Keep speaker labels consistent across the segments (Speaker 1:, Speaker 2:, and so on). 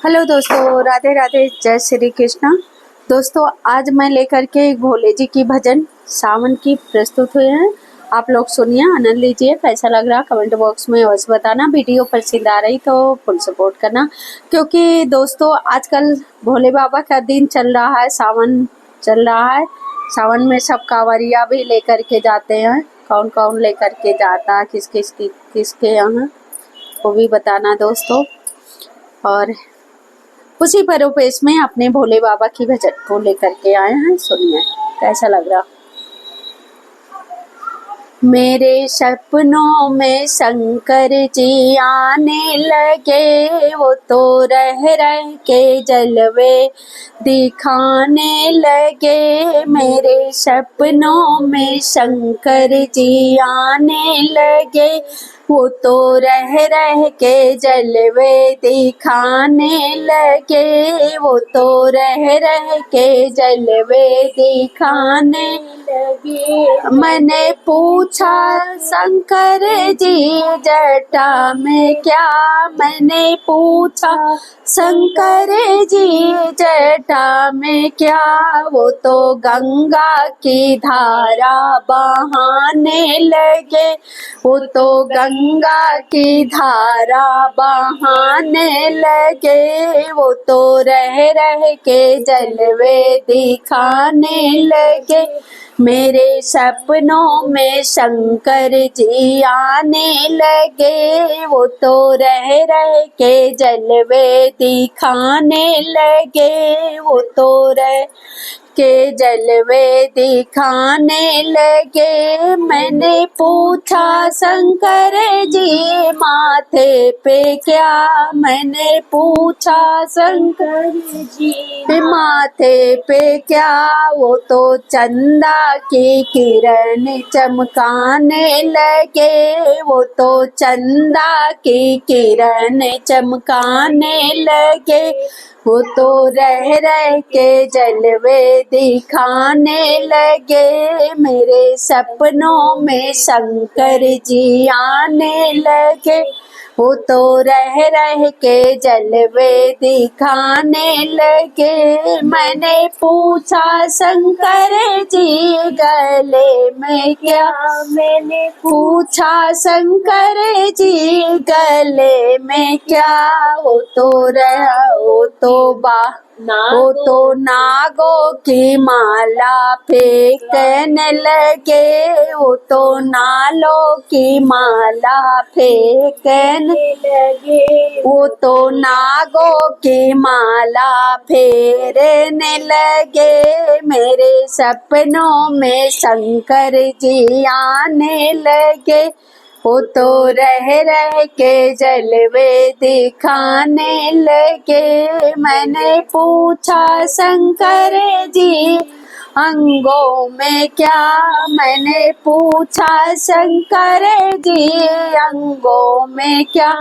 Speaker 1: Hello दोस्तों, राधे राधे, जय श्री कृष्णा। दोस्तों, आज मैं लेकर के एक भोले जी की भजन सावन की प्रस्तुत हुए हैं। आप लोग सुनिए, आनंद लीजिए। कैसा लग रहा कमेंट बॉक्स में अवश्य बताना। वीडियो पसंद आ रही तो फुल सपोर्ट करना, क्योंकि दोस्तों आजकल भोले बाबा का दिन चल रहा है, सावन चल रहा है। सावन में सब कांवरिया भी लेकर के जाते हैं। कौन कौन लेकर के जाता है, किसके यहाँ, वो भी बताना दोस्तों। और उसी परोपेश में अपने भोले बाबा की भजन को लेकर के आए हैं। सुनिए कैसा लग रहा। मेरे सपनों में शंकर जी आने लगे, वो तो रह रह के जलवे दिखाने लगे। मेरे सपनों में शंकर जी आने लगे, वो तो रह रह के जलवे दिखाने लगे। वो तो रह रह के जलवे दिखाने लगे। मैंने पूछा शंकर जी जटा में क्या, मैंने पूछा शंकर जी जटा में क्या। वो तो गंगा की धारा बहाने लगे, वो तो गंगा की धारा बहाने लगे। वो तो रह रह के जलवे दिखाने लगे। मेरे सपनों में शंकर जी आने लगे, वो तो रह रह के जलवे दिखाने लगे। वो तो रह के जलवे दिखाने लगे। मैंने पूछा शंकर जी माथे पे क्या, मैंने पूछा शंकर जी माथे पे क्या। वो तो चंदा की किरण चमकाने लगे, वो तो चंदा की किरण चमकाने लगे। वो तो रह रह के जलवे दिखाने लगे। मेरे सपनों में शंकर जी आने लगे, वो तो रह रह के जलवे दिखाने लगे। मैंने पूछा शंकर जी गले में क्या, मैंने पूछा शंकर जी गले में क्या। वो तो वो तो नागों की माला फेंकने लगे, वो तो नालों की माला फेंकने लगे। वो तो नागों की माला फेरने लगे। मेरे सपनों में शंकर जी आने लगे, वो तो रह रह के जलवे दिखाने लगे। मैंने पूछा शंकर जी अंगों में क्या, मैंने पूछा शंकर जी अंगों में क्या।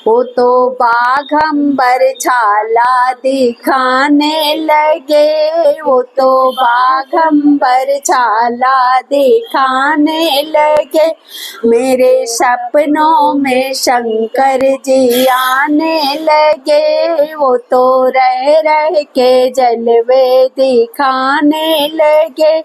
Speaker 1: वो तो बाघंबर छाला दिखाने लगे, वो तो बाघंबर छाला दिखाने लगे। मेरे सपनों में शंकर जी आने लगे, वो तो रह रह के जलवे दिखाने लगे।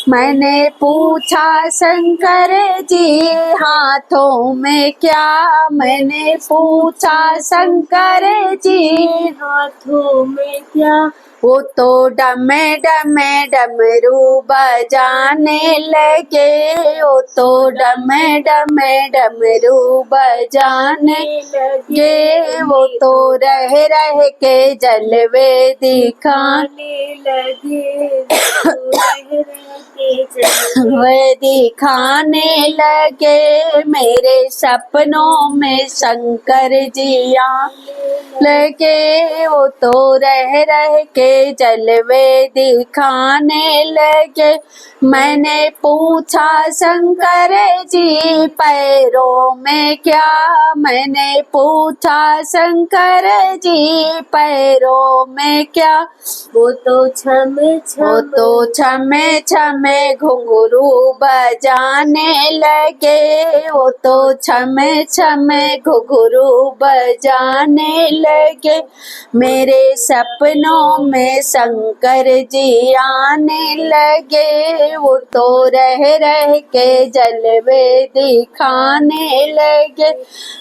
Speaker 1: मैंने पूछा शंकर जी हाथों में क्या, मैंने पूछा शंकर जी हाथों में क्या। वो तो डमे डमे डमरू बजाने लगे, वो तो डमे डमे डमरू बजाने लगे। वो तो रह रह के जलवे दिखाने लगे, वे दिखाने लगे। मेरे सपनों में शंकर जी आने लगे, वो तो रह रह के जलवे दिखाने लगे। मैंने पूछा शंकर जी पैरों में क्या, मैंने पूछा शंकर जी पैरों में क्या। वो तो छमे छमे घुंघरू बजाने लगे, वो तो छमे छमे घुंघरू बजाने लगे। मेरे सपनों में शंकर जी आने लगे, वो तो रह रह के जलवे दिखाने लगे।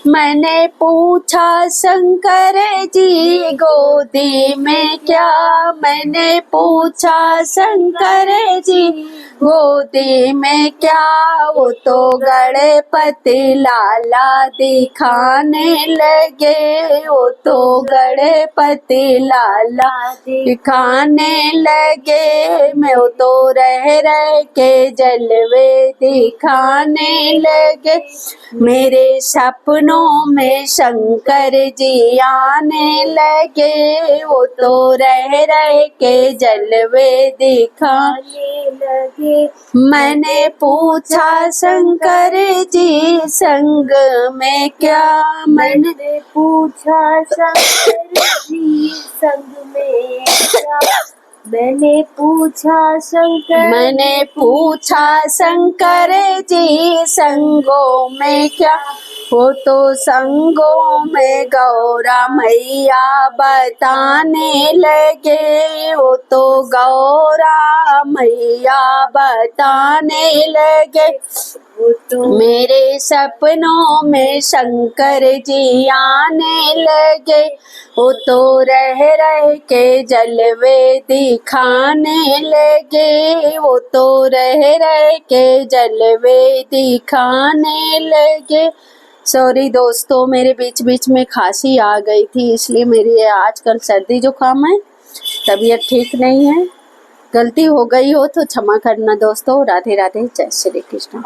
Speaker 1: मैंने पूछा शंकर जी गोदी में क्या, मैंने पूछा शंकर जी गोदी में क्या, वो तो गणपति लाला दिखाने लगे, वो तो गणपति लाला दिखाने लगे। मैं वो तो रह रह के जलवे दिखाने लगे। मेरे सपनों में शंकर जी आने लगे, वो तो रह रह के जलवे दिखाने लगे। मैंने पूछा शंकर जी संग में क्या, मैंने पूछा शंकर जी संग में क्या, मैंने पूछा शंकर जी संगों में क्या, वो तो संगों में गौरा मैया बताने लगे, वो तो गौरा मैया बताने लगे। मेरे सपनों में शंकर जी आने लगे, वो तो रह रह के जलवे दिखाने लगे, वो तो रह रह के जलवे दिखाने लगे। सॉरी दोस्तों, मेरे बीच बीच में खांसी आ गई थी, इसलिए मेरी आजकल सर्दी जुकाम है, तबीयत ठीक नहीं है। गलती हो गई हो तो क्षमा करना दोस्तों। राधे राधे, जय श्री कृष्ण।